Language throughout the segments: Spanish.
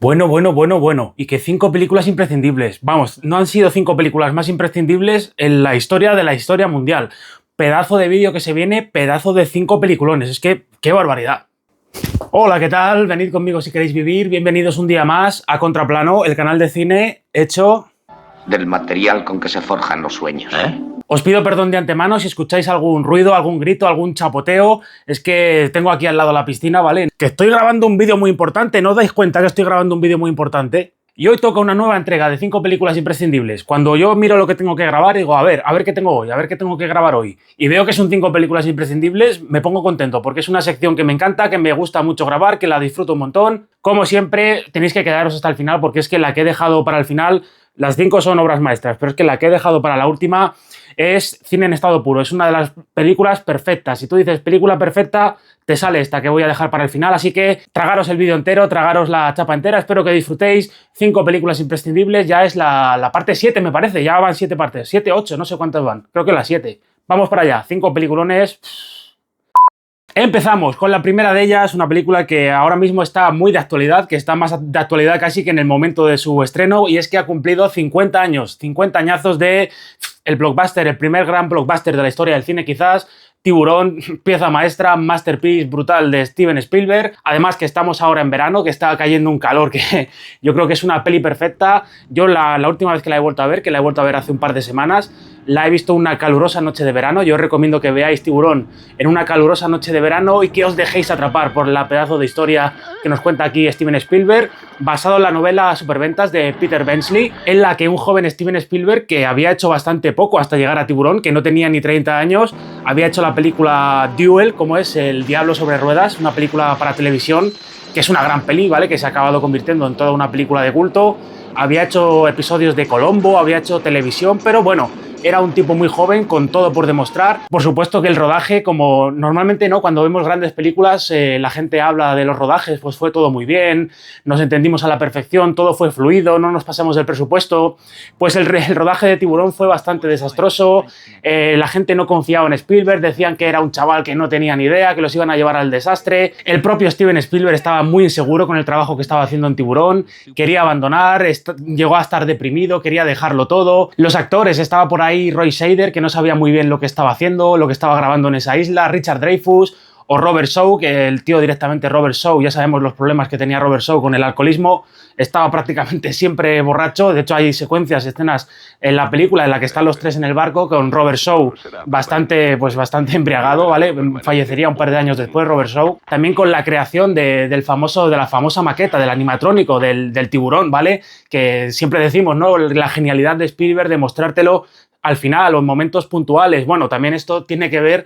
Bueno. Y que 5 películas imprescindibles. Vamos, no han sido 5 películas más imprescindibles en la historia de la historia mundial. Pedazo de vídeo que se viene, pedazo de 5 peliculones. Es que, ¡qué barbaridad! Hola, ¿qué tal? Venid conmigo si queréis vivir. Bienvenidos un día más a Contraplano, el canal de cine hecho del material con que se forjan los sueños. Os pido perdón de antemano si escucháis algún ruido, algún grito, algún chapoteo. Es que tengo aquí al lado la piscina, ¿vale? Que estoy grabando un vídeo muy importante. ¿No os dais cuenta que estoy grabando un vídeo muy importante? Y hoy toca una nueva entrega de 5 películas imprescindibles. Cuando yo miro lo que tengo que grabar, digo, a ver qué tengo hoy, a ver qué tengo que grabar hoy. Y veo que son 5 películas imprescindibles, me pongo contento, porque es una sección que me encanta, que me gusta mucho grabar, que la disfruto un montón. Como siempre, tenéis que quedaros hasta el final, porque es que la que he dejado para el final, las 5 son obras maestras, pero es que la que he dejado para la última es cine en estado puro, es una de las películas perfectas. Si tú dices película perfecta, te sale esta que voy a dejar para el final, así que tragaros el vídeo entero, tragaros la chapa entera, espero que disfrutéis. 5 películas imprescindibles, ya es la parte 7 me parece, ya van 7 partes, 7, 8, no sé cuántas van, creo que las 7. Vamos para allá, 5 peliculones. Empezamos con la primera de ellas, una película que ahora mismo está muy de actualidad, que está más de actualidad casi que en el momento de su estreno, y es que ha cumplido 50 años, 50 añazos de el blockbuster, el primer gran blockbuster de la historia del cine quizás, Tiburón, pieza maestra, masterpiece brutal de Steven Spielberg. Además que estamos ahora en verano, que está cayendo un calor que yo creo que es una peli perfecta. Yo la última vez que la he vuelto a ver, que la he vuelto a ver hace un par de semanas, la he visto una calurosa noche de verano. Yo os recomiendo que veáis Tiburón en una calurosa noche de verano y que os dejéis atrapar por la pedazo de historia que nos cuenta aquí Steven Spielberg, basado en la novela Superventas de Peter Benchley, en la que un joven Steven Spielberg, que había hecho bastante poco hasta llegar a Tiburón, que no tenía ni 30 años, había hecho la película Duel, como es El Diablo sobre Ruedas, una película para televisión, que es una gran peli, ¿vale? Que se ha acabado convirtiendo en toda una película de culto. Había hecho episodios de Colombo, había hecho televisión, pero bueno, era un tipo muy joven con todo por demostrar. Por supuesto que el rodaje, como normalmente no, cuando vemos grandes películas, la gente habla de los rodajes, pues fue todo muy bien, nos entendimos a la perfección, todo fue fluido, no nos pasamos del presupuesto. Pues el rodaje de Tiburón fue bastante desastroso, la gente no confiaba en Spielberg, decían que era un chaval que no tenía ni idea, que los iban a llevar al desastre. El propio Steven Spielberg estaba muy inseguro con el trabajo que estaba haciendo en Tiburón, quería abandonar, llegó a estar deprimido, quería dejarlo todo. Los actores, estaba por ahí Roy Scheider, que no sabía muy bien lo que estaba haciendo, lo que estaba grabando en esa isla, Richard Dreyfuss o Robert Shaw, que el tío directamente Robert Shaw, ya sabemos los problemas que tenía Robert Shaw con el alcoholismo, estaba prácticamente siempre borracho. De hecho hay secuencias, escenas en la película en la que están los tres en el barco con Robert Shaw bastante embriagado, ¿vale? Fallecería un par de años después Robert Shaw. También con la creación de la famosa maqueta, del animatrónico, del tiburón, ¿vale? Que siempre decimos, ¿no? La genialidad de Spielberg de mostrártelo al final o en momentos puntuales. Bueno, también esto tiene que ver,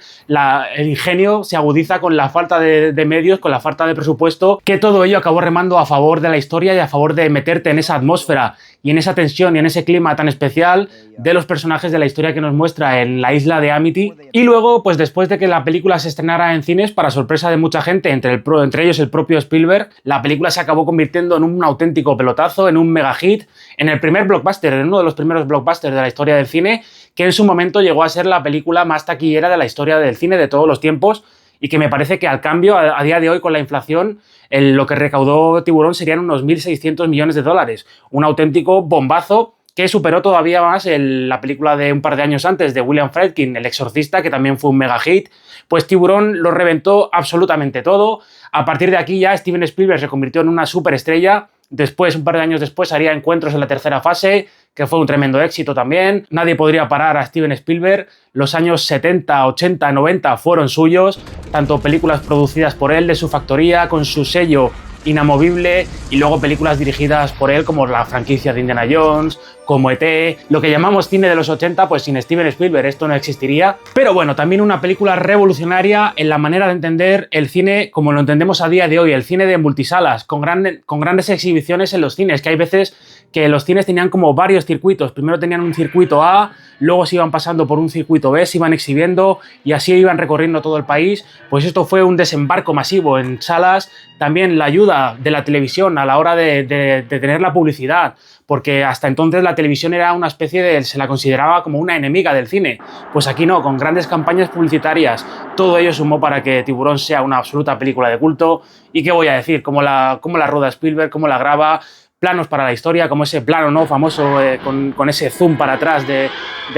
el ingenio se agudiza con la falta de medios, con la falta de presupuesto, que todo ello acabó remando a favor de la historia y a favor de meterte en esa atmósfera y en esa tensión y en ese clima tan especial de los personajes de la historia que nos muestra en la isla de Amity. Y luego, pues después de que la película se estrenara en cines, para sorpresa de mucha gente, entre ellos el propio Spielberg, la película se acabó convirtiendo en un auténtico pelotazo, en un mega hit, en el primer blockbuster, en uno de los primeros blockbusters de la historia del cine, que en su momento llegó a ser la película más taquillera de la historia del cine de todos los tiempos, y que me parece que al cambio, a día de hoy con la inflación, lo que recaudó Tiburón serían unos 1.600 millones de dólares. Un auténtico bombazo que superó todavía más la película de un par de años antes de William Friedkin, El Exorcista, que también fue un mega hit. Pues Tiburón lo reventó absolutamente todo. A partir de aquí ya Steven Spielberg se convirtió en una superestrella. Después, un par de años después, haría Encuentros en la tercera fase, que fue un tremendo éxito también. Nadie podría parar a Steven Spielberg. Los años 70, 80, 90 fueron suyos. Tanto películas producidas por él, de su factoría, con su sello inamovible, y luego películas dirigidas por él como la franquicia de Indiana Jones, como ET, lo que llamamos cine de los 80, pues sin Steven Spielberg esto no existiría. Pero bueno, también una película revolucionaria en la manera de entender el cine como lo entendemos a día de hoy, el cine de multisalas, con grandes exhibiciones en los cines, que hay veces que los cines tenían como varios circuitos. Primero tenían un circuito A, luego se iban pasando por un circuito B, se iban exhibiendo y así iban recorriendo todo el país. Pues esto fue un desembarco masivo en salas. También la ayuda de la televisión a la hora de tener la publicidad, porque hasta entonces la televisión era una especie de, se la consideraba como una enemiga del cine. Pues aquí no, con grandes campañas publicitarias, todo ello sumó para que Tiburón sea una absoluta película de culto Y qué voy a decir, cómo la rueda Spielberg, cómo la graba, planos para la historia, como ese plano, ¿no?, famoso con ese zoom para atrás de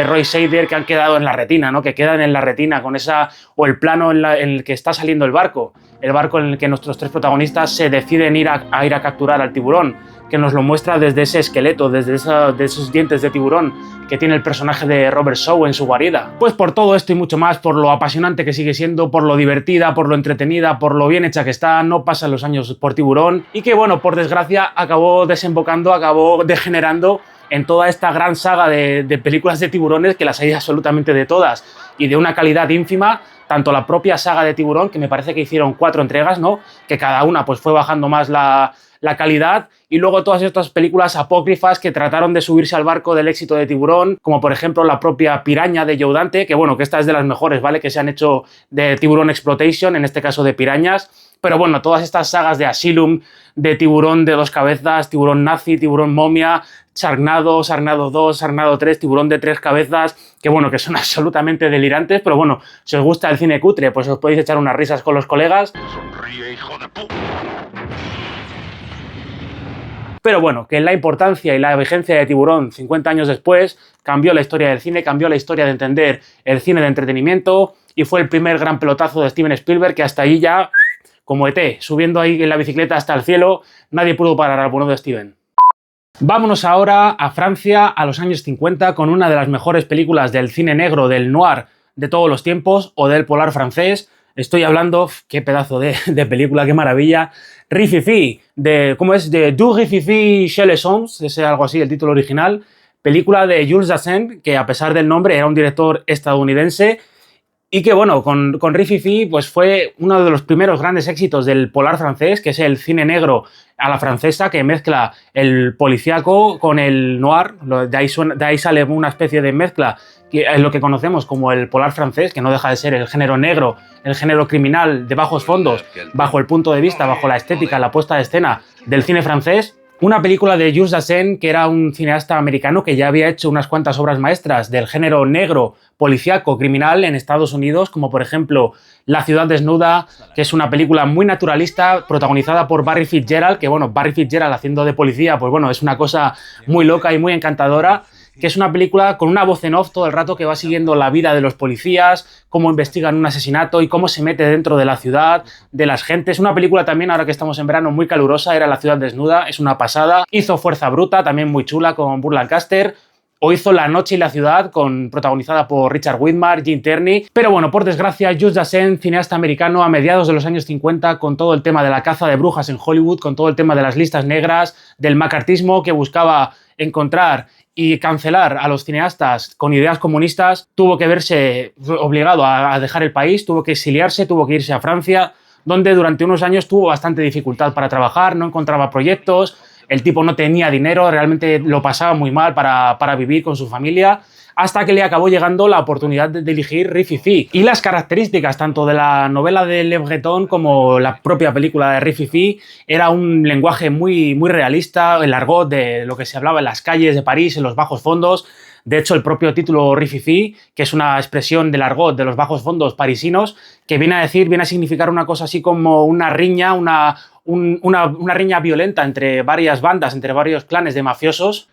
Roy Scheider que han quedado en la retina, ¿no?, que quedan en la retina con esa, o el plano en el que está saliendo el barco en el que nuestros tres protagonistas se deciden ir a capturar al tiburón, que nos lo muestra desde ese esqueleto, de esos dientes de tiburón que tiene el personaje de Robert Shaw en su guarida. Pues por todo esto y mucho más, por lo apasionante que sigue siendo, por lo divertida, por lo entretenida, por lo bien hecha que está, no pasan los años por Tiburón, y que, bueno, por desgracia acabó degenerando en toda esta gran saga de películas de tiburones, que las hay absolutamente de todas y de una calidad ínfima. Tanto la propia saga de Tiburón, que me parece que hicieron 4 entregas, ¿no?, que cada una pues fue bajando más la calidad, y luego todas estas películas apócrifas que trataron de subirse al barco del éxito de Tiburón, como por ejemplo la propia Piraña de Joe Dante, que bueno, que esta es de las mejores, ¿vale?, que se han hecho de Tiburón Exploitation, en este caso de pirañas. Pero bueno, todas estas sagas de Asylum, de Tiburón de 2 cabezas, Tiburón Nazi, Tiburón Momia, Sharknado, Sharknado 2, Sharknado 3, Tiburón de 3 cabezas, que bueno, que son absolutamente delirantes, pero bueno, si os gusta el cine cutre, pues os podéis echar unas risas con los colegas. Sonríe, hijo de puta. Pero bueno, que la importancia y la vigencia de Tiburón 50 años después cambió la historia del cine, cambió la historia de entender el cine de entretenimiento, y fue el primer gran pelotazo de Steven Spielberg, que hasta ahí ya, como ET, subiendo ahí en la bicicleta hasta el cielo, nadie pudo parar al bueno de Steven. Vámonos ahora a Francia, a los años 50, con una de las mejores películas del cine negro, del noir de todos los tiempos, o del polar francés. Estoy hablando, qué pedazo de película, qué maravilla, Rififi, ¿cómo es? De Du Rififi chez les hommes, es algo así el título original, película de Jules Dassin, que a pesar del nombre era un director estadounidense, y que bueno, con Rififi pues fue uno de los primeros grandes éxitos del polar francés, que es el cine negro a la francesa, que mezcla el policíaco con el noir. De ahí sale una especie de mezcla, que es lo que conocemos como el polar francés, que no deja de ser el género negro, el género criminal de bajos fondos, bajo el punto de vista, bajo la estética, la puesta de escena del cine francés. Una película de Jules Dassin, que era un cineasta americano que ya había hecho unas cuantas obras maestras del género negro, policíaco, criminal en Estados Unidos, como por ejemplo La ciudad desnuda, que es una película muy naturalista, protagonizada por Barry Fitzgerald, que bueno, Barry Fitzgerald haciendo de policía, pues bueno, es una cosa muy loca y muy encantadora, que es una película con una voz en off todo el rato que va siguiendo la vida de los policías, cómo investigan un asesinato y cómo se mete dentro de la ciudad, de las gentes. Una película también, ahora que estamos en verano, muy calurosa, era La ciudad desnuda, es una pasada. Hizo Fuerza bruta, también muy chula, con Burt Lancaster. O hizo La noche y la ciudad, protagonizada por Richard Widmark, Jim Terney. Pero bueno, por desgracia, Jules Dassin, cineasta americano a mediados de los años 50, con todo el tema de la caza de brujas en Hollywood, con todo el tema de las listas negras, del macartismo, que buscaba encontrar y cancelar a los cineastas con ideas comunistas, tuvo que verse obligado a dejar el país, tuvo que exiliarse, tuvo que irse a Francia, donde durante unos años tuvo bastante dificultad para trabajar, no encontraba proyectos, el tipo no tenía dinero, realmente lo pasaba muy mal para vivir con su familia, hasta que le acabó llegando la oportunidad de dirigir Rififi. Y las características tanto de la novela de Le Breton como la propia película de Rififi era un lenguaje muy, muy realista, el argot de lo que se hablaba en las calles de París, en los bajos fondos. De hecho, el propio título Rififi, que es una expresión del argot de los bajos fondos parisinos, que viene a significar una cosa así como una riña, una riña violenta entre varias bandas, entre varios clanes de mafiosos.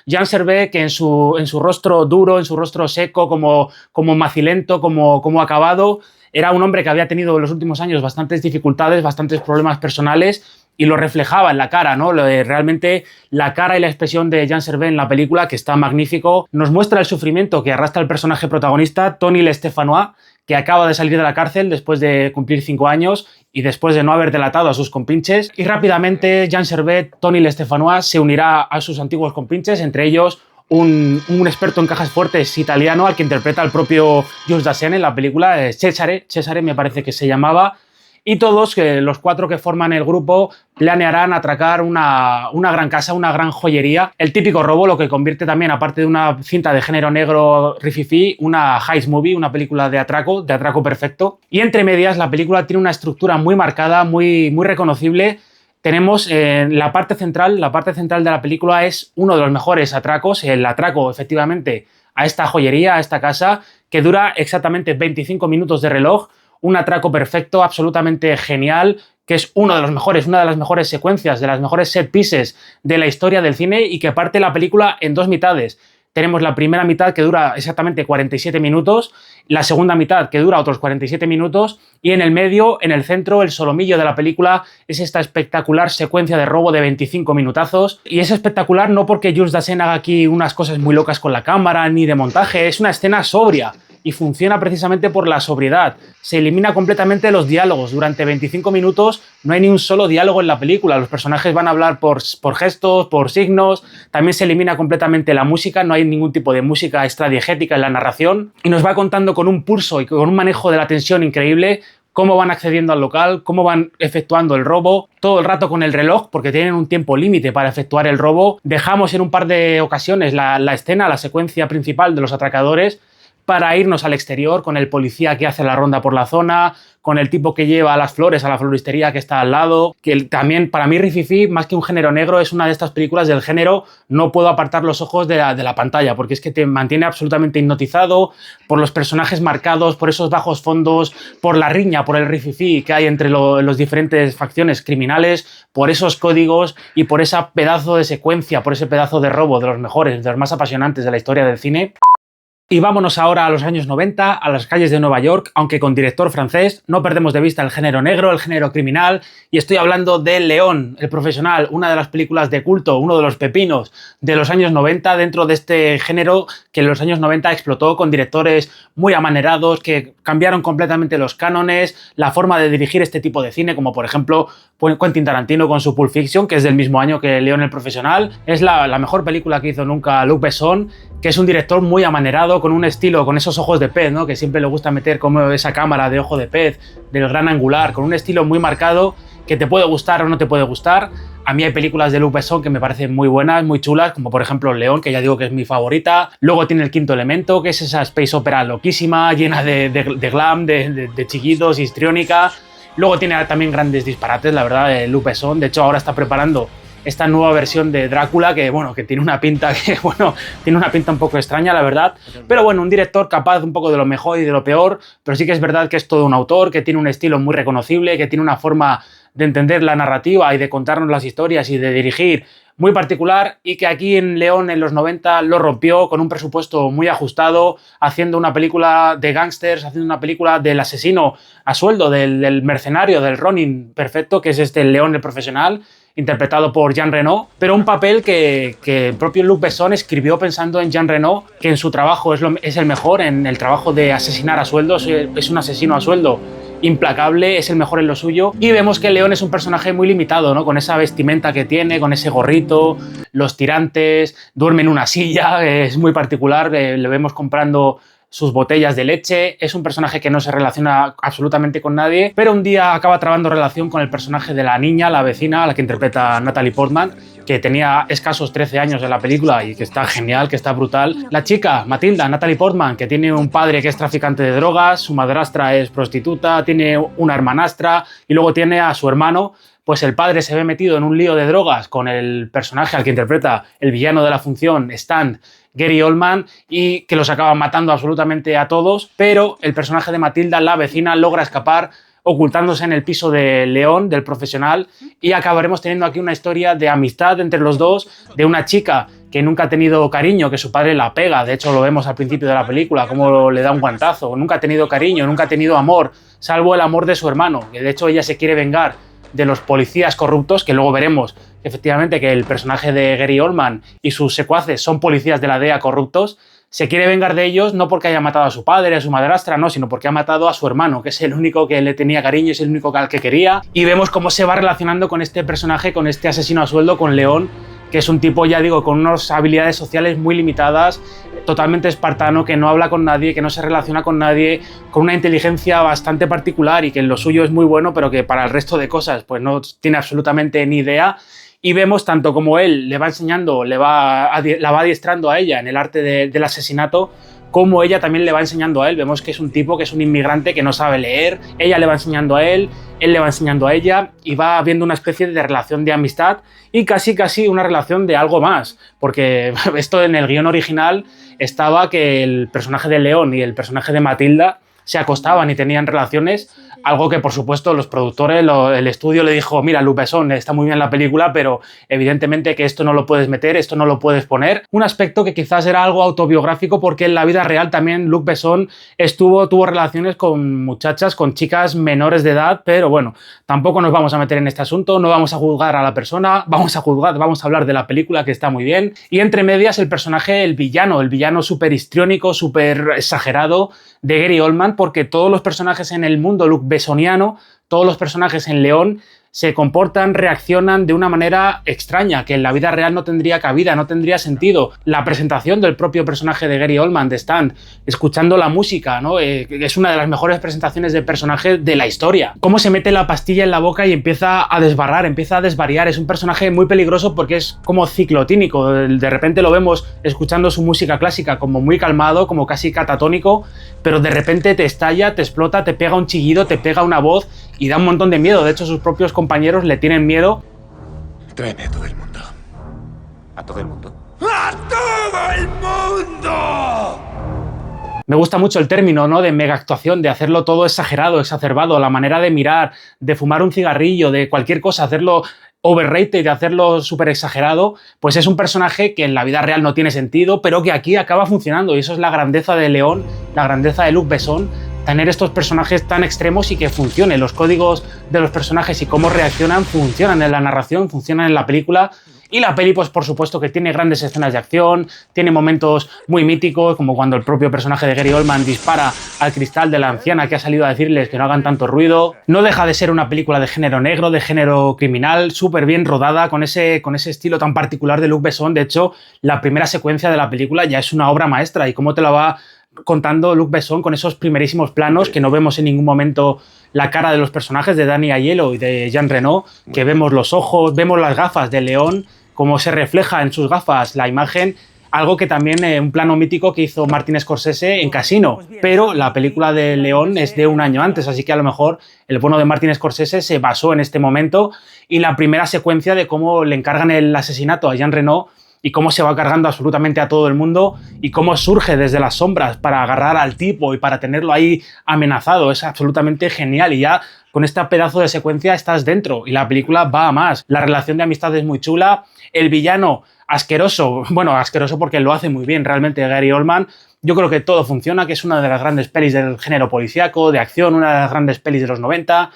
Jean Servet, que en su rostro duro, en su rostro seco, como macilento, como acabado, era un hombre que había tenido en los últimos años bastantes dificultades, bastantes problemas personales, y lo reflejaba en la cara, ¿no? Realmente la cara y la expresión de Jean Servet en la película, que está magnífico, nos muestra el sufrimiento que arrastra el personaje protagonista, Tony Lestefanois, que acaba de salir de la cárcel después de cumplir 5 años y después de no haber delatado a sus compinches. Y rápidamente Jean Servet, Tony Lestefanois, se unirá a sus antiguos compinches, entre ellos un experto en cajas fuertes italiano al que interpreta el propio Jules Dassin en la película, Cesare me parece que se llamaba. Y todos, los 4 que forman el grupo, planearán atracar una gran casa, una gran joyería. El típico robo, lo que convierte también, aparte de una cinta de género negro Rififi, una heist movie, una película de atraco perfecto. Y entre medias, la película tiene una estructura muy marcada, muy, muy reconocible. tenemos la parte central de la película es uno de los mejores atracos, el atraco efectivamente a esta joyería, a esta casa, que dura exactamente 25 minutos de reloj, un atraco perfecto, absolutamente genial, que es una de las mejores secuencias, de las mejores set pieces de la historia del cine y que parte la película en dos mitades. Tenemos la primera mitad que dura exactamente 47 minutos, la segunda mitad que dura otros 47 minutos y en el medio, en el centro, el solomillo de la película es esta espectacular secuencia de robo de 25 minutazos. Y es espectacular no porque Jules Dassin haga aquí unas cosas muy locas con la cámara ni de montaje, es una escena sobria y funciona precisamente por la sobriedad. Se elimina completamente los diálogos. Durante 25 minutos no hay ni un solo diálogo en la película. Los personajes van a hablar por gestos, por signos. También se elimina completamente la música. No hay ningún tipo de música extradiegética en la narración. Y nos va contando con un pulso y con un manejo de la tensión increíble cómo van accediendo al local, cómo van efectuando el robo, todo el rato con el reloj, porque tienen un tiempo límite para efectuar el robo. Dejamos en un par de ocasiones la escena, la secuencia principal de los atracadores, para irnos al exterior con el policía que hace la ronda por la zona, con el tipo que lleva las flores a la floristería que está al lado, que también para mí Rififi, más que un género negro, es una de estas películas del género no puedo apartar los ojos de la pantalla, porque es que te mantiene absolutamente hipnotizado por los personajes marcados, por esos bajos fondos, por la riña, por el Rififi que hay entre los diferentes facciones criminales, por esos códigos y por ese pedazo de secuencia, por ese pedazo de robo de los mejores, de los más apasionantes de la historia del cine. Y vámonos ahora a los años 90, a las calles de Nueva York, aunque con director francés. No perdemos de vista el género negro, el género criminal, y estoy hablando de León, el profesional, una de las películas de culto, uno de los pepinos de los años 90, dentro de este género que en los años 90 explotó con directores muy amanerados, que cambiaron completamente los cánones, la forma de dirigir este tipo de cine, como por ejemplo Quentin Tarantino con su Pulp Fiction, que es del mismo año que León el profesional. Es la mejor película que hizo nunca Luc Besson, que es un director muy amanerado, con un estilo, con esos ojos de pez, ¿no? Que siempre le gusta meter como esa cámara de ojo de pez, del gran angular, con un estilo muy marcado que te puede gustar o no te puede gustar. A mí hay películas de Luc Besson que me parecen muy buenas, muy chulas, como por ejemplo León, que ya digo que es mi favorita. Luego tiene El quinto elemento, que es esa space opera loquísima, llena de glam, de chillidos, histriónica. Luego tiene también grandes disparates, la verdad, Luc Besson. De hecho, ahora está preparando esta nueva versión de Drácula, que bueno, que tiene una pinta un poco extraña, la verdad. Pero bueno, un director capaz un poco de lo mejor y de lo peor, pero sí que es verdad que es todo un autor, que tiene un estilo muy reconocible, que tiene una forma de entender la narrativa y de contarnos las historias y de dirigir muy particular, y que aquí en León en los 90 lo rompió con un presupuesto muy ajustado, haciendo una película de gángsters, haciendo una película del asesino a sueldo, del mercenario, del Ronin perfecto, que es este León el profesional, interpretado por Jean Reno, pero un papel que el propio Luc Besson escribió pensando en Jean Reno, que en su trabajo es el mejor, en el trabajo de asesinar a sueldo, es un asesino a sueldo implacable, es el mejor en lo suyo, y vemos que León es un personaje muy limitado, ¿no? Con esa vestimenta que tiene, con ese gorrito, los tirantes, duerme en una silla, es muy particular, le vemos comprando sus botellas de leche. Es un personaje que no se relaciona absolutamente con nadie, pero un día acaba trabando relación con el personaje de la niña, la vecina, a la que interpreta Natalie Portman, que tenía escasos 13 años en la película y que está genial, que está brutal. La chica, Matilda, Natalie Portman, que tiene un padre que es traficante de drogas, su madrastra es prostituta, tiene una hermanastra y luego tiene a su hermano. Pues el padre se ve metido en un lío de drogas con el personaje al que interpreta el villano de la función, Stan, Gary Oldman, y que los acaban matando absolutamente a todos, pero el personaje de Matilda, la vecina, logra escapar ocultándose en el piso de León, del profesional, y acabaremos teniendo aquí una historia de amistad entre los dos, de una chica que nunca ha tenido cariño, que su padre la pega, de hecho lo vemos al principio de la película, cómo le da un guantazo, nunca ha tenido cariño, nunca ha tenido amor, salvo el amor de su hermano, que de hecho ella se quiere vengar de los policías corruptos, que luego veremos efectivamente que el personaje de Gary Oldman y sus secuaces son policías de la DEA corruptos. Se quiere vengar de ellos no porque haya matado a su padre, a su madrastra, no, sino porque ha matado a su hermano, que es el único que le tenía cariño, es el único al que quería. Y vemos cómo se va relacionando con este personaje, con este asesino a sueldo, con León, que es un tipo, ya digo, con unas habilidades sociales muy limitadas, totalmente espartano, que no habla con nadie, que no se relaciona con nadie, con una inteligencia bastante particular y que en lo suyo es muy bueno, pero que para el resto de cosas pues no tiene absolutamente ni idea. Y vemos tanto como él le va enseñando, la va adiestrando a ella en el arte del asesinato, como ella también le va enseñando a él. Vemos que es un tipo que es un inmigrante que no sabe leer, ella le va enseñando a él, él le va enseñando a ella y va habiendo una especie de relación de amistad y casi una relación de algo más, porque esto en el guión original estaba que el personaje de León y el personaje de Matilda se acostaban y tenían relaciones, algo que por supuesto los productores, el estudio le dijo, mira, Luc Besson, está muy bien la película, pero evidentemente que esto no lo puedes meter, esto no lo puedes poner. Un aspecto que quizás era algo autobiográfico porque en la vida real también Luc Besson tuvo relaciones con muchachas, con chicas menores de edad, pero bueno, tampoco nos vamos a meter en este asunto, no vamos a juzgar a la persona, vamos a hablar de la película que está muy bien. Y entre medias el personaje, el villano súper histriónico, súper exagerado de Gary Oldman, porque todos los personajes en el mundo bessoniano, todos los personajes en León se comportan, reaccionan de una manera extraña, que en la vida real no tendría cabida, no tendría sentido. La presentación del propio personaje de Gary Oldman, de Stan, escuchando la música, ¿no? Es una de las mejores presentaciones de personaje de la historia. Cómo se mete la pastilla en la boca y empieza a desbarrar, empieza a desvariar. Es un personaje muy peligroso porque es como ciclotínico. De repente lo vemos escuchando su música clásica como muy calmado, como casi catatónico, pero de repente te estalla, te explota, te pega un chillido, te pega una voz y da un montón de miedo. De hecho, sus propios compañeros le tienen miedo. Tráeme a todo el mundo. ¿A todo el mundo? ¡A todo el mundo! Me gusta mucho el término, ¿no?, de mega actuación, de hacerlo todo exagerado, exacerbado, la manera de mirar, de fumar un cigarrillo, de cualquier cosa, hacerlo overrated, de hacerlo súper exagerado. Pues es un personaje que en la vida real no tiene sentido, pero que aquí acaba funcionando, y eso es la grandeza de León, la grandeza de Luc Besson, tener estos personajes tan extremos y que funcionen. Los códigos de los personajes y cómo reaccionan funcionan en la narración, funcionan en la película. Y la peli, pues por supuesto que tiene grandes escenas de acción, tiene momentos muy míticos, como cuando el propio personaje de Gary Oldman dispara al cristal de la anciana que ha salido a decirles que no hagan tanto ruido. No deja de ser una película de género negro, de género criminal, súper bien rodada, con ese estilo tan particular de Luc Besson. De hecho, la primera secuencia de la película ya es una obra maestra, y cómo te la va contando Luc Besson con esos primerísimos planos que no vemos en ningún momento la cara de los personajes de Danny Aiello y de Jean Reno, que vemos los ojos, vemos las gafas de León, cómo se refleja en sus gafas la imagen, algo que también un plano mítico que hizo Martin Scorsese en Casino, pero la película de León es de un año antes, así que a lo mejor el bueno de Martin Scorsese se basó en este momento, y la primera secuencia de cómo le encargan el asesinato a Jean Reno y cómo se va cargando absolutamente a todo el mundo y cómo surge desde las sombras para agarrar al tipo y para tenerlo ahí amenazado, es absolutamente genial. Y ya con este pedazo de secuencia estás dentro y la película va a más. La relación de amistad es muy chula, el villano asqueroso, bueno, asqueroso porque lo hace muy bien realmente Gary Oldman. Yo creo que todo funciona, que es una de las grandes pelis del género policíaco, de acción, una de las grandes pelis de los 90.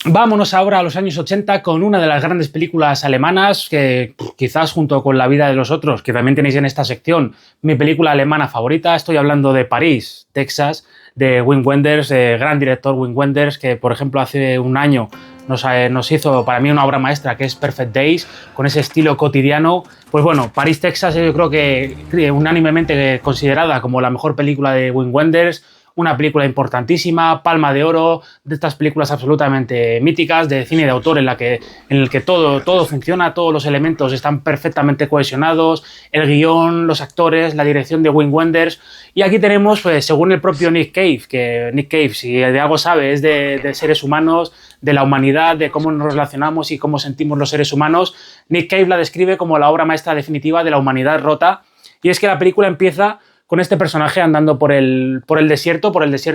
Vámonos ahora a los años 80 con una de las grandes películas alemanas que quizás junto con La vida de los otros, que también tenéis en esta sección, mi película alemana favorita. Estoy hablando de París, Texas, de Wim Wenders, gran director Wim Wenders, que por ejemplo hace un año nos hizo para mí una obra maestra que es Perfect Days, con ese estilo cotidiano. Pues bueno, París, Texas, yo creo que unánimemente considerada como la mejor película de Wim Wenders. Una película importantísima, Palma de Oro, de estas películas absolutamente míticas de cine de autor en el que todo funciona, todos los elementos están perfectamente cohesionados, el guión, los actores, la dirección de Wim Wenders. Y aquí tenemos, pues, según el propio Nick Cave, que Nick Cave, si de algo sabe, es de seres humanos, de la humanidad, de cómo nos relacionamos y cómo sentimos los seres humanos. Nick Cave la describe como la obra maestra definitiva de la humanidad rota. Y es que la película empieza con este personaje andando por el desierto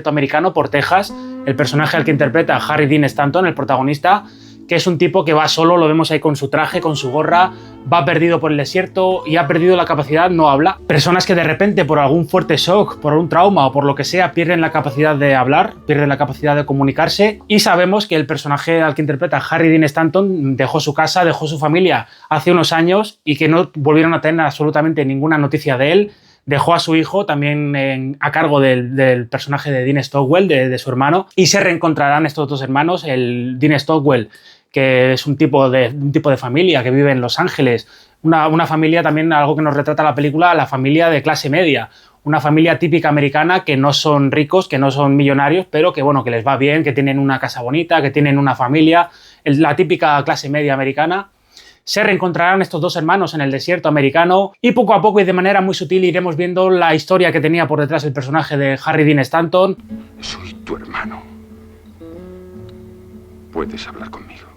americano, por Texas, el personaje al que interpreta Harry Dean Stanton, el protagonista, que es un tipo que va solo, lo vemos ahí con su traje, con su gorra, va perdido por el desierto y ha perdido la capacidad, no habla. Personas que de repente por algún fuerte shock, por un trauma o por lo que sea, pierden la capacidad de hablar, pierden la capacidad de comunicarse, y sabemos que el personaje al que interpreta Harry Dean Stanton dejó su casa, dejó su familia hace unos años y que no volvieron a tener absolutamente ninguna noticia de él. Dejó a su hijo también a cargo del personaje de Dean Stockwell, de su hermano, y se reencontrarán estos dos hermanos, el Dean Stockwell, que es un tipo de familia que vive en Los Ángeles, una familia también, algo que nos retrata la película, la familia de clase media, una familia típica americana que no son ricos, que no son millonarios, pero que bueno, que les va bien, que tienen una casa bonita, que tienen una familia, la típica clase media americana. Se reencontrarán estos dos hermanos en el desierto americano y poco a poco y de manera muy sutil iremos viendo la historia que tenía por detrás el personaje de Harry Dean Stanton. Soy tu hermano. Puedes hablar conmigo.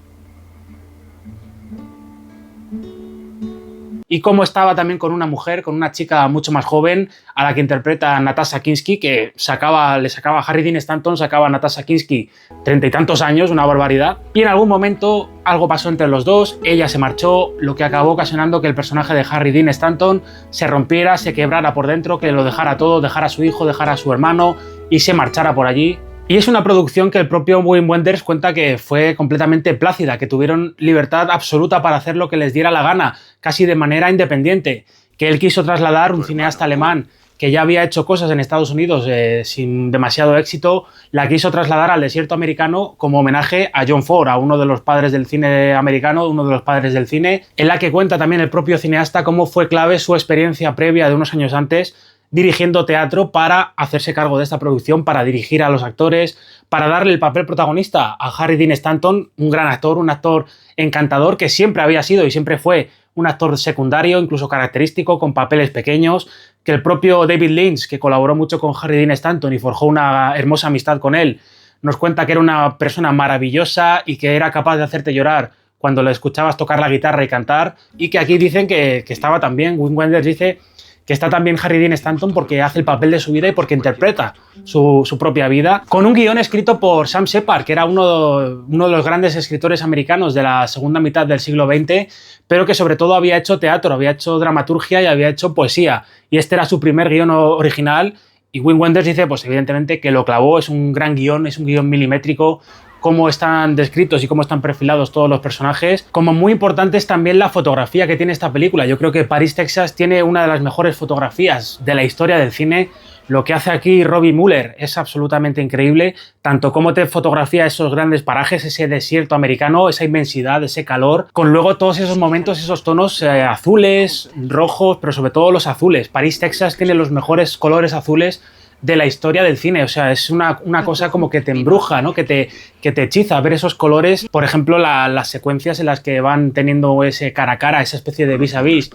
Y cómo estaba también con una mujer, con una chica mucho más joven, a la que interpreta Natasha Kinski, que le sacaba a Harry Dean Stanton, sacaba a Natasha Kinski 30 y tantos años, una barbaridad. Y en algún momento algo pasó entre los dos, ella se marchó, lo que acabó ocasionando que el personaje de Harry Dean Stanton se rompiera, se quebrara por dentro, que lo dejara todo, dejara a su hijo, dejara a su hermano y se marchara por allí. Y es una producción que el propio Wim Wenders cuenta que fue completamente plácida, que tuvieron libertad absoluta para hacer lo que les diera la gana, casi de manera independiente, que él quiso trasladar un cineasta alemán que ya había hecho cosas en Estados Unidos sin demasiado éxito, la quiso trasladar al desierto americano como homenaje a John Ford, a uno de los padres del cine americano, uno de los padres del cine, en la que cuenta también el propio cineasta cómo fue clave su experiencia previa de unos años antes dirigiendo teatro para hacerse cargo de esta producción, para dirigir a los actores, para darle el papel protagonista a Harry Dean Stanton, un gran actor, un actor encantador que siempre había sido y siempre fue un actor secundario, incluso característico, con papeles pequeños, que el propio David Lynch, que colaboró mucho con Harry Dean Stanton y forjó una hermosa amistad con él, nos cuenta que era una persona maravillosa y que era capaz de hacerte llorar cuando le escuchabas tocar la guitarra y cantar, y que aquí dicen que estaba también, Wim Wenders dice que está también Harry Dean Stanton porque hace el papel de su vida y porque interpreta su propia vida, con un guión escrito por Sam Shepard, que era uno de los grandes escritores americanos de la segunda mitad del siglo XX, pero que sobre todo había hecho teatro, había hecho dramaturgia y había hecho poesía. Y este era su primer guión original. Y Wim Wenders dice, pues evidentemente, que lo clavó, es un gran guión, es un guión milimétrico, cómo están descritos y cómo están perfilados todos los personajes. Como muy importante es también la fotografía que tiene esta película. Yo creo que Paris, Texas tiene una de las mejores fotografías de la historia del cine. Lo que hace aquí Robbie Mueller es absolutamente increíble, tanto cómo te fotografía esos grandes parajes, ese desierto americano, esa inmensidad, ese calor, con luego todos esos momentos, esos tonos azules, rojos, pero sobre todo los azules. Paris, Texas tiene los mejores colores azules de la historia del cine, o sea, es una cosa como que te embruja, ¿no? que te hechiza ver esos colores. Por ejemplo, las secuencias en las que van teniendo ese cara a cara, esa especie de vis a vis,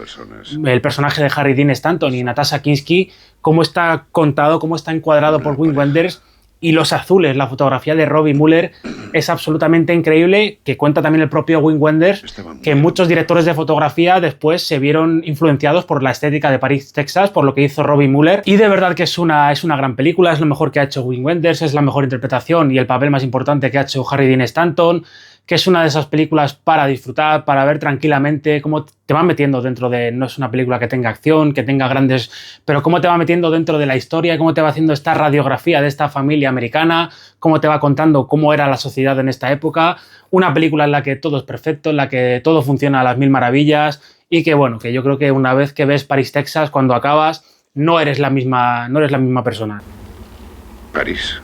el personaje de Harry Dean Stanton y Natasha Kinski, cómo está contado, cómo está encuadrado por Wim Wenders. Y los azules, la fotografía de Robbie Mueller es absolutamente increíble, que cuenta también el propio Wim Wenders, que muchos directores de fotografía después se vieron influenciados por la estética de Paris, Texas, por lo que hizo Robbie Mueller. Y de verdad que es una gran película, es lo mejor que ha hecho Wim Wenders, es la mejor interpretación y el papel más importante que ha hecho Harry Dean Stanton, que es una de esas películas para disfrutar, para ver tranquilamente, cómo te va metiendo dentro de... No es una película que tenga acción, que tenga grandes... pero cómo te va metiendo dentro de la historia, cómo te va haciendo esta radiografía de esta familia americana, cómo te va contando cómo era la sociedad en esta época. Una película en la que todo es perfecto, en la que todo funciona a las mil maravillas y que, bueno, que yo creo que una vez que ves Paris, Texas, cuando acabas, no eres la misma persona. París.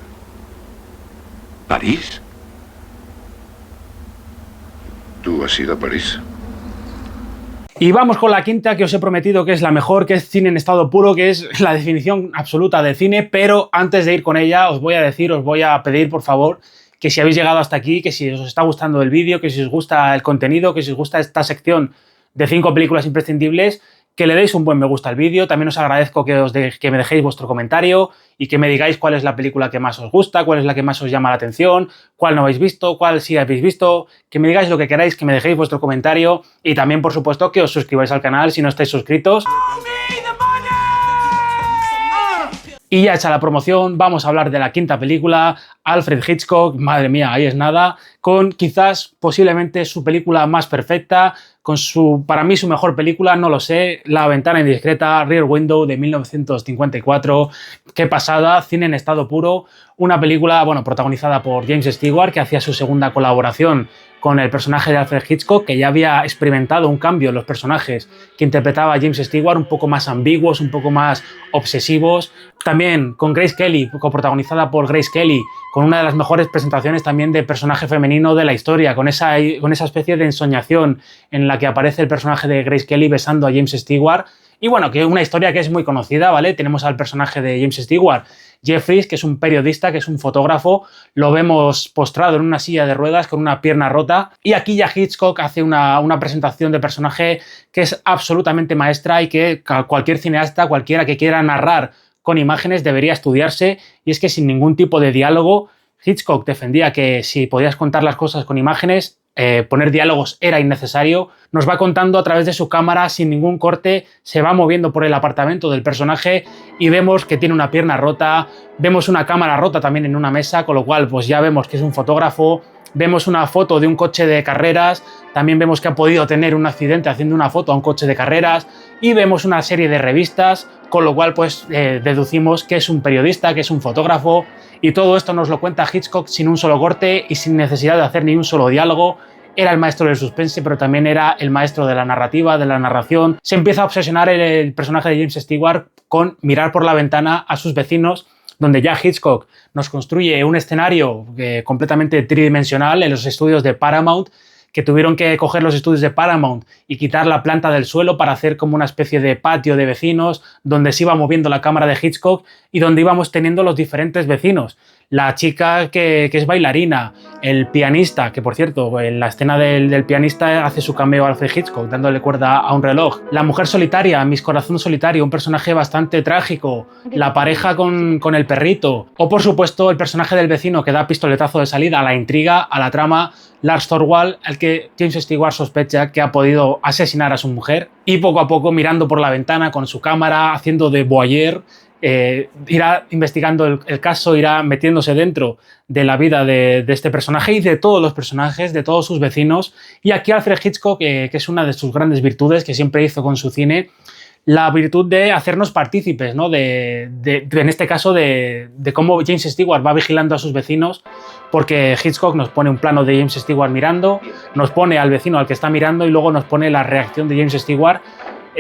¿París? ¿Tú has ido a París? Y vamos con la quinta, que os he prometido que es la mejor, que es cine en estado puro, que es la definición absoluta de cine, pero antes de ir con ella os voy a pedir, por favor, que si habéis llegado hasta aquí, que si os está gustando el vídeo, que si os gusta el contenido, que si os gusta esta sección de 5 películas imprescindibles, que le deis un buen me gusta al vídeo. También os agradezco que me dejéis vuestro comentario y que me digáis cuál es la película que más os gusta, cuál es la que más os llama la atención, cuál no habéis visto, cuál sí habéis visto, que me digáis lo que queráis, que me dejéis vuestro comentario y también, por supuesto, que os suscribáis al canal si no estáis suscritos. Y ya hecha la promoción, vamos a hablar de la quinta película, Alfred Hitchcock, madre mía, ahí es nada, con quizás posiblemente su película más perfecta, con para mí su mejor película, no lo sé, La ventana indiscreta, Rear Window de 1954, qué pasada, cine en estado puro, una película, bueno, protagonizada por James Stewart, que hacía su segunda colaboración con el personaje de Alfred Hitchcock, que ya había experimentado un cambio en los personajes que interpretaba James Stewart, un poco más ambiguos, un poco más obsesivos. También con Grace Kelly, coprotagonizada por Grace Kelly, con una de las mejores presentaciones también de personaje femenino de la historia, con esa especie de ensoñación en la que aparece el personaje de Grace Kelly besando a James Stewart. Y bueno, que una historia que es muy conocida, ¿vale? Tenemos al personaje de James Stewart, Jeffries, que es un periodista, que es un fotógrafo, lo vemos postrado en una silla de ruedas con una pierna rota, y aquí ya Hitchcock hace una presentación de personaje que es absolutamente maestra y que cualquier cineasta, cualquiera que quiera narrar con imágenes debería estudiarse, y es que sin ningún tipo de diálogo Hitchcock defendía que si podías contar las cosas con imágenes, poner diálogos era innecesario. Nos va contando a través de su cámara, sin ningún corte, se va moviendo por el apartamento del personaje y vemos que tiene una pierna rota, vemos una cámara rota también en una mesa, con lo cual pues ya vemos que es un fotógrafo. Vemos una foto de un coche de carreras, también vemos que ha podido tener un accidente haciendo una foto a un coche de carreras y vemos una serie de revistas, con lo cual pues deducimos que es un periodista, que es un fotógrafo, y todo esto nos lo cuenta Hitchcock sin un solo corte y sin necesidad de hacer ni un solo diálogo. Era el maestro del suspense, pero también era el maestro de la narrativa, de la narración. Se empieza a obsesionar el personaje de James Stewart con mirar por la ventana a sus vecinos, donde ya Hitchcock nos construye un escenario completamente tridimensional en los estudios de Paramount, que tuvieron que coger los estudios de Paramount y quitar la planta del suelo para hacer como una especie de patio de vecinos, donde se iba moviendo la cámara de Hitchcock y donde íbamos teniendo los diferentes vecinos. La chica que es bailarina, el pianista, que por cierto, en la escena del pianista hace su cameo a Alfred Hitchcock, dándole cuerda a un reloj. La mujer solitaria, Miss Corazón Solitario, un personaje bastante trágico. La pareja con el perrito. O por supuesto, el personaje del vecino que da pistoletazo de salida a la intriga, a la trama, Lars Thorwald, al que James Stewart sospecha que ha podido asesinar a su mujer. Y poco a poco, mirando por la ventana con su cámara, haciendo de voyeur, irá investigando el caso, irá metiéndose dentro de la vida de este personaje y de todos los personajes, de todos sus vecinos. Y aquí Alfred Hitchcock, que es una de sus grandes virtudes que siempre hizo con su cine, la virtud de hacernos partícipes, ¿no? En este caso de cómo James Stewart va vigilando a sus vecinos, porque Hitchcock nos pone un plano de James Stewart mirando, nos pone al vecino al que está mirando y luego nos pone la reacción de James Stewart.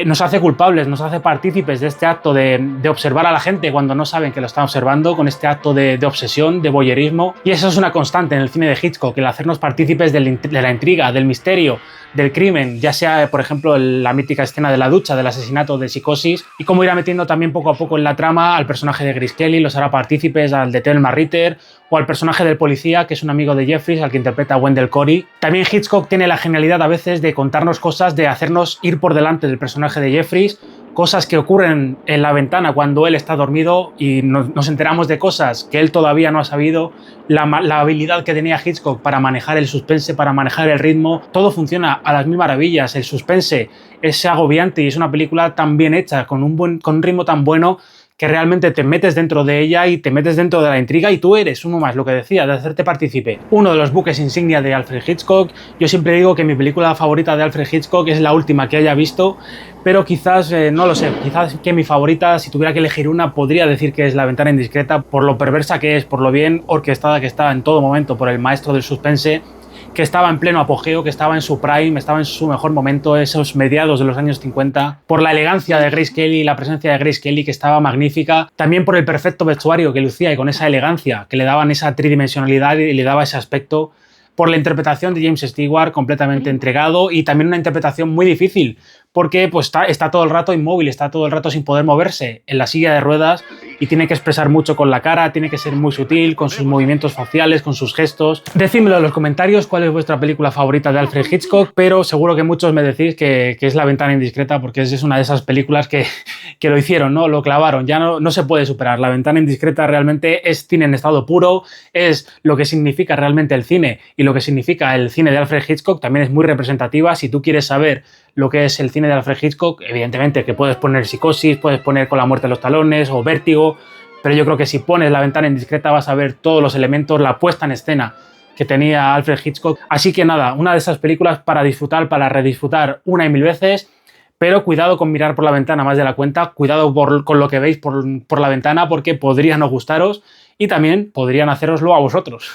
Nos hace culpables, nos hace partícipes de este acto de observar a la gente cuando no saben que lo están observando, con este acto de obsesión, de voyeurismo. Y eso es una constante en el cine de Hitchcock, el hacernos partícipes de la intriga, del misterio, del crimen, ya sea, por ejemplo, la mítica escena de la ducha, del asesinato de Psicosis, y cómo irá metiendo también poco a poco en la trama al personaje de Grace Kelly, los hará partícipes al de Thelma Ritter, o al personaje del policía, que es un amigo de Jeffries, al que interpreta Wendell Corey. También Hitchcock tiene la genialidad a veces de contarnos cosas, de hacernos ir por delante del personaje de Jeffries, cosas que ocurren en la ventana cuando él está dormido y nos enteramos de cosas que él todavía no ha sabido, la habilidad que tenía Hitchcock para manejar el suspense, para manejar el ritmo, todo funciona a las mil maravillas. El suspense es agobiante y es una película tan bien hecha, con un ritmo tan bueno, que realmente te metes dentro de ella y te metes dentro de la intriga y tú eres uno más, lo que decía, de hacerte partícipe. Uno de los buques insignia de Alfred Hitchcock. Yo siempre digo que mi película favorita de Alfred Hitchcock es la última que haya visto, pero quizás, no lo sé, quizás que mi favorita, si tuviera que elegir una, podría decir que es La ventana indiscreta, por lo perversa que es, por lo bien orquestada que está en todo momento por el maestro del suspense, que estaba en pleno apogeo, que estaba en su prime, estaba en su mejor momento, esos mediados de los años 50, por la elegancia de Grace Kelly, la presencia de Grace Kelly, que estaba magnífica, también por el perfecto vestuario que lucía y con esa elegancia que le daban esa tridimensionalidad y le daba ese aspecto, por la interpretación de James Stewart completamente entregado y también una interpretación muy difícil, porque pues, está todo el rato inmóvil, está todo el rato sin poder moverse en la silla de ruedas y tiene que expresar mucho con la cara, tiene que ser muy sutil con sus movimientos faciales, con sus gestos. Decídmelo en los comentarios cuál es vuestra película favorita de Alfred Hitchcock, pero seguro que muchos me decís que es La ventana indiscreta, porque es una de esas películas que lo hicieron, ¿no? Lo clavaron, ya no se puede superar. La ventana indiscreta realmente es cine en estado puro, es lo que significa realmente el cine y lo que significa el cine de Alfred Hitchcock. También es muy representativa. Si tú quieres saber lo que es el cine de Alfred Hitchcock, evidentemente que puedes poner Psicosis, puedes poner Con la muerte en los talones o Vértigo, pero yo creo que si pones La ventana indiscreta vas a ver todos los elementos, la puesta en escena que tenía Alfred Hitchcock. Así que nada, una de esas películas para disfrutar, para redisfrutar una y mil veces, pero cuidado con mirar por la ventana más de la cuenta, cuidado con lo que veis por la ventana, porque podría no gustaros y también podrían hacéroslo a vosotros.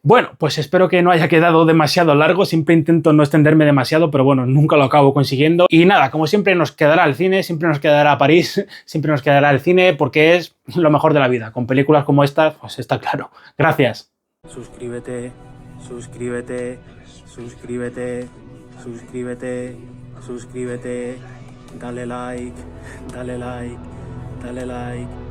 Bueno, pues espero que no haya quedado demasiado largo, siempre intento no extenderme demasiado, pero bueno, nunca lo acabo consiguiendo. Y nada, como siempre nos quedará el cine, siempre nos quedará París, siempre nos quedará el cine, porque es lo mejor de la vida. Con películas como esta, pues está claro. Gracias. Suscríbete, suscríbete, suscríbete, suscríbete, suscríbete, dale like, dale like, dale like.